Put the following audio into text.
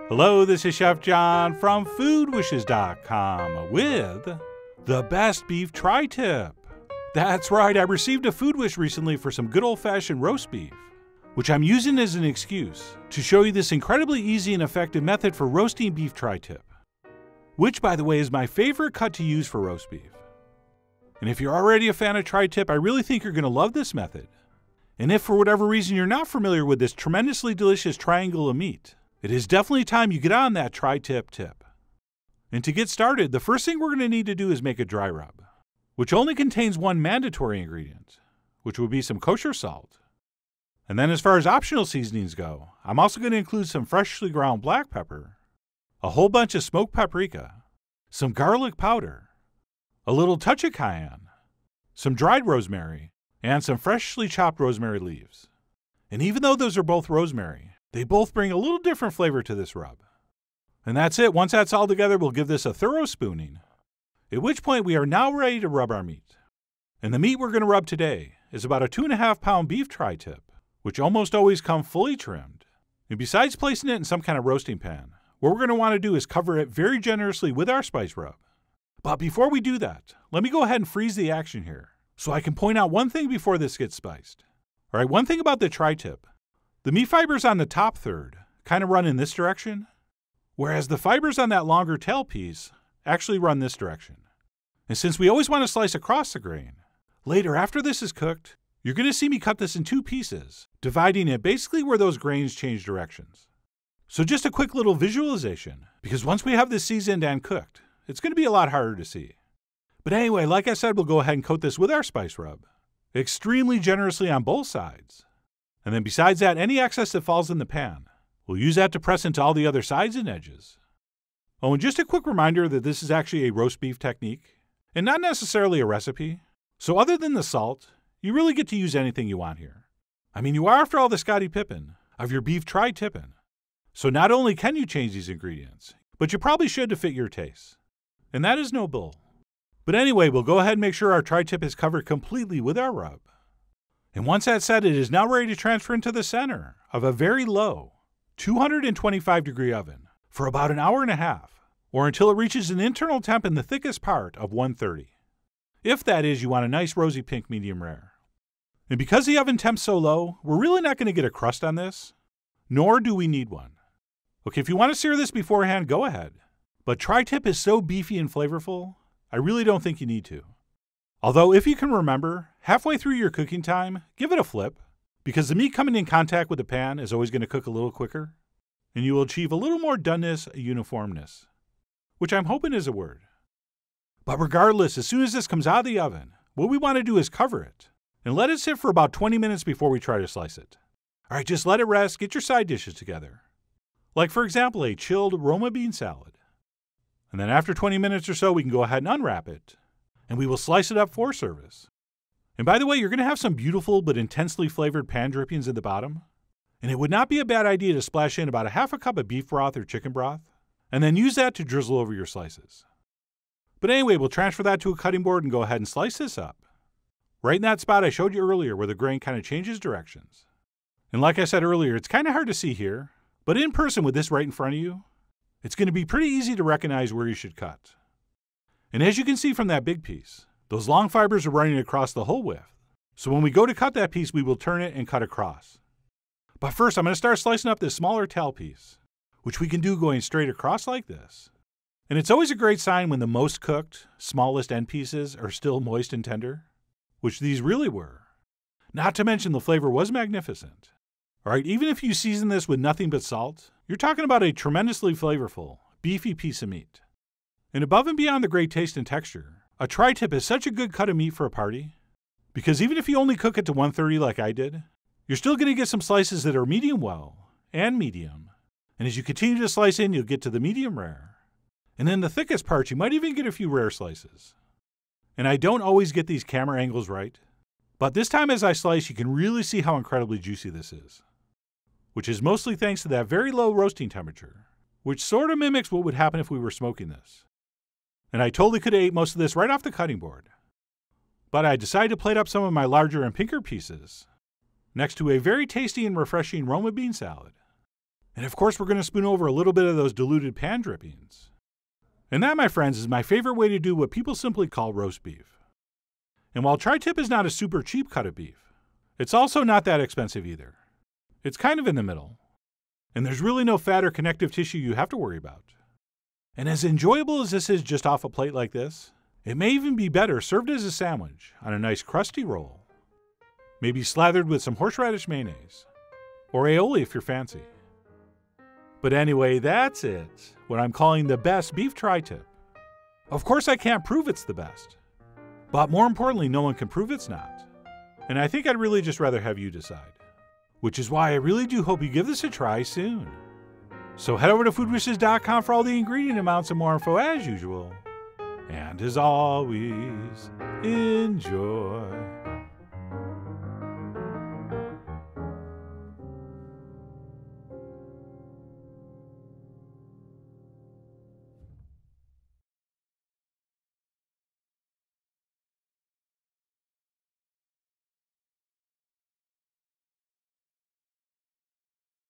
Hello, this is Chef John from foodwishes.com with the best beef tri-tip. That's right, I received a food wish recently for some good old-fashioned roast beef, which I'm using as an excuse to show you this incredibly easy and effective method for roasting beef tri-tip, which, by the way, is my favorite cut to use for roast beef. And if you're already a fan of tri-tip, I really think you're going to love this method. And if for whatever reason you're not familiar with this tremendously delicious triangle of meat, it is definitely time you get on that tri-tip tip. And to get started, the first thing we're going to need to do is make a dry rub, which only contains one mandatory ingredient, which would be some kosher salt. And then as far as optional seasonings go, I'm also going to include some freshly ground black pepper, a whole bunch of smoked paprika, some garlic powder, a little touch of cayenne, some dried rosemary, and some freshly chopped rosemary leaves. And even though those are both rosemary, they both bring a little different flavor to this rub. And that's it. Once that's all together, we'll give this a thorough spooning, at which point we are now ready to rub our meat. And the meat we're going to rub today is about a 2.5 pound beef tri-tip, which almost always come fully trimmed. And besides placing it in some kind of roasting pan, what we're going to want to do is cover it very generously with our spice rub. But before we do that, let me go ahead and freeze the action here, so I can point out one thing before this gets spiced. All right, one thing about the tri-tip. The meat fibers on the top third kind of run in this direction, whereas the fibers on that longer tail piece actually run this direction. And since we always want to slice across the grain, later after this is cooked, you're going to see me cut this in two pieces, dividing it basically where those grains change directions. So just a quick little visualization, because once we have this seasoned and cooked, it's going to be a lot harder to see. But anyway, like I said, we'll go ahead and coat this with our spice rub, extremely generously on both sides. And then besides that, any excess that falls in the pan, we'll use that to press into all the other sides and edges. Oh, and just a quick reminder that this is actually a roast beef technique, and not necessarily a recipe. So other than the salt, you really get to use anything you want here. I mean, you are, after all, the Scottie Pippen of your beef tri-tippin'. So not only can you change these ingredients, but you probably should to fit your tastes. And that is no bull. But anyway, we'll go ahead and make sure our tri-tip is covered completely with our rub. And once that's set, it is now ready to transfer into the center of a very low 225-degree oven for about an hour and a half, or until it reaches an internal temp in the thickest part of 130. If that is, you want a nice rosy pink medium rare. And because the oven temp's so low, we're really not going to get a crust on this, nor do we need one. Okay, if you want to sear this beforehand, go ahead. But tri-tip is so beefy and flavorful, I really don't think you need to. Although, if you can remember, halfway through your cooking time, give it a flip, because the meat coming in contact with the pan is always going to cook a little quicker, and you will achieve a little more doneness, uniformness, which I'm hoping is a word. But regardless, as soon as this comes out of the oven, what we want to do is cover it, and let it sit for about 20 minutes before we try to slice it. All right, just let it rest, get your side dishes together. Like, for example, a chilled Roma bean salad. And then after 20 minutes or so, we can go ahead and unwrap it, and we will slice it up for service. And by the way, you're going to have some beautiful but intensely flavored pan drippings at the bottom. And it would not be a bad idea to splash in about a half a cup of beef broth or chicken broth, and then use that to drizzle over your slices. But anyway, we'll transfer that to a cutting board and go ahead and slice this up, right in that spot I showed you earlier where the grain kind of changes directions. And like I said earlier, it's kind of hard to see here, but in person with this right in front of you, it's going to be pretty easy to recognize where you should cut. And as you can see from that big piece, those long fibers are running across the whole width. So when we go to cut that piece, we will turn it and cut across. But first, I'm going to start slicing up this smaller tail piece, which we can do going straight across like this. And it's always a great sign when the most cooked, smallest end pieces are still moist and tender, which these really were. Not to mention the flavor was magnificent. All right, even if you season this with nothing but salt, you're talking about a tremendously flavorful, beefy piece of meat. And above and beyond the great taste and texture, a tri-tip is such a good cut of meat for a party, because even if you only cook it to 130 like I did, you're still going to get some slices that are medium well and medium. And as you continue to slice in, you'll get to the medium rare. And in the thickest parts, you might even get a few rare slices. And I don't always get these camera angles right, but this time as I slice, you can really see how incredibly juicy this is, which is mostly thanks to that very low roasting temperature, which sort of mimics what would happen if we were smoking this. And I totally could have ate most of this right off the cutting board. But I decided to plate up some of my larger and pinker pieces next to a very tasty and refreshing Roma bean salad. And of course, we're going to spoon over a little bit of those diluted pan drippings. And that, my friends, is my favorite way to do what people simply call roast beef. And while tri-tip is not a super cheap cut of beef, it's also not that expensive either. It's kind of in the middle. And there's really no fat or connective tissue you have to worry about. And as enjoyable as this is just off a plate like this, it may even be better served as a sandwich on a nice crusty roll. Maybe slathered with some horseradish mayonnaise. Or aioli if you're fancy. But anyway, that's it. What I'm calling the best beef tri-tip. Of course I can't prove it's the best. But more importantly, no one can prove it's not. And I think I'd really just rather have you decide. Which is why I really do hope you give this a try soon. So head over to foodwishes.com for all the ingredient amounts and more info as usual. And as always, enjoy.